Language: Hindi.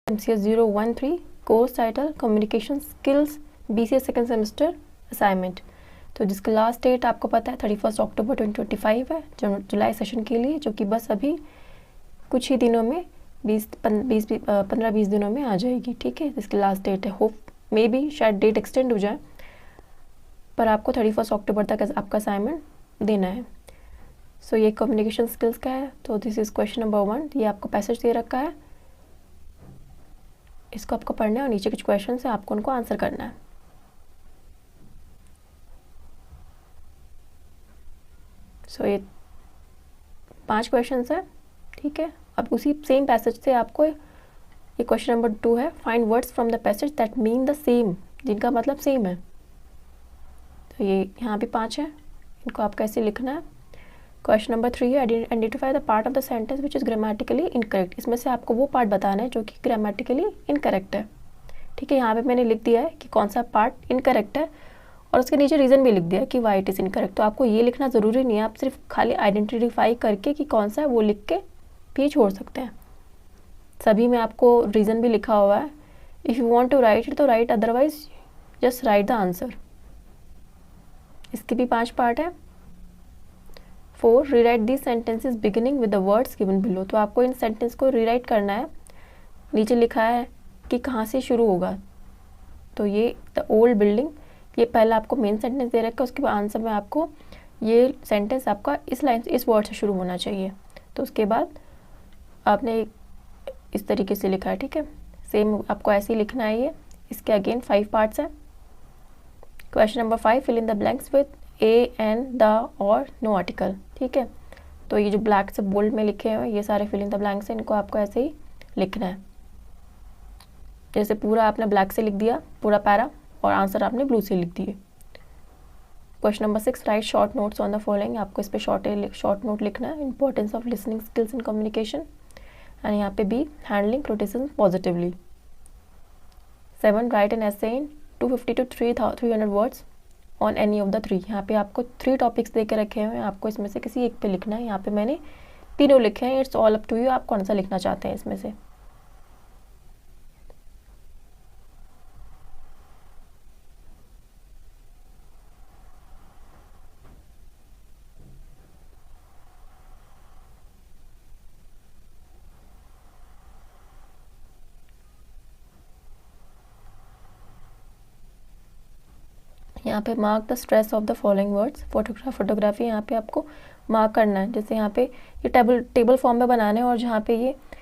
MCS 013 course title communication skills BCA second semester assignment. तो जिसका लास्ट डेट आपको पता है 31 अक्टूबर 2025 है जुलाई सेशन के लिए, जो कि बस अभी कुछ ही दिनों में 15-20 दिनों में आ जाएगी। ठीक है, जिसकी लास्ट डेट है। होप मे बी शायद डेट एक्सटेंड हो जाए, पर आपको 31 अक्टूबर तक आपका असाइनमेंट देना है। सो ये कम्युनिकेशन स्किल्स का है। तो दिस इज़ क्वेश्चन नंबर 1। ये आपको पैसेज दे रखा है, इसको आपको पढ़ना है और नीचे कुछ क्वेश्चन है, आपको उनको आंसर करना है। सो ये 5 क्वेश्चन है। ठीक है, अब उसी सेम पैसेज से आपको ये क्वेश्चन नंबर 2 है, find words from the passage that mean the same, जिनका मतलब सेम है। तो ये यहाँ पे 5 है, इनको आप कैसे लिखना है। क्वेश्चन नंबर 3 है, identify the part of the sentence which is grammatically incorrect. इसमें से आपको वो पार्ट बताना है जो कि ग्रामेटिकली इनकरेक्ट है। ठीक है, यहाँ पे मैंने लिख दिया है कि कौन सा पार्ट इनकरेक्ट है और उसके नीचे रीज़न भी लिख दिया है कि वाई इट इज़ इनकरेक्ट। तो आपको ये लिखना ज़रूरी नहीं है, आप सिर्फ खाली आइडेंटिफाई करके कि कौन सा है वो लिख के भी छोड़ सकते हैं। सभी में आपको रीज़न भी लिखा हुआ है। If you want to write it तो write, otherwise just write the answer. इसके भी 5 पार्ट है। 4 rewrite this sentences beginning with the words given below. तो आपको इन सेंटेंस को रीराइट करना है। नीचे लिखा है कि कहाँ से शुरू होगा। तो ये द ओल्ड बिल्डिंग, ये पहला आपको मेन सेंटेंस दे रखा है, उसके बाद आंसर में आपको ये सेंटेंस आपका इस लाइन से, इस वर्ड से शुरू होना चाहिए। तो उसके बाद आपने इस तरीके से लिखा है। ठीक है, सेम आपको ऐसे ही लिखना है। ये इसके अगेन 5 पार्ट्स हैं। Question number 5, fill in the blanks with a an the or no article. ठीक है, तो ये जो ब्लैक से बोल्ड में लिखे हुए ये सारे फिल इन द ब्लैंक्स हैं, इनको आपको ऐसे ही लिखना है। जैसे पूरा आपने ब्लैक से लिख दिया पूरा पैरा और आंसर आपने ब्लू से लिख दिए। Question number 6, write short notes on the following. आपको इस पर शॉर्ट नोट लिखना है। Importance of listening skills in communication. And यहाँ पे B, handling criticism positively. 7, write an essay in 250 to 300 words on any of the 3। यहाँ पे आपको 3 टॉपिक्स दे के रखे हुए हैं, आपको इसमें से किसी एक पे लिखना है। यहाँ पे मैंने तीनों लिखे हैं। It's all up to you, आप कौन सा लिखना चाहते हैं इसमें से। यहाँ पे mark the stress of the following words. Photography यहाँ पे आपको मार्क करना है। जैसे यहाँ पे ये टेबल फॉर्म में बनाना है और जहाँ पे ये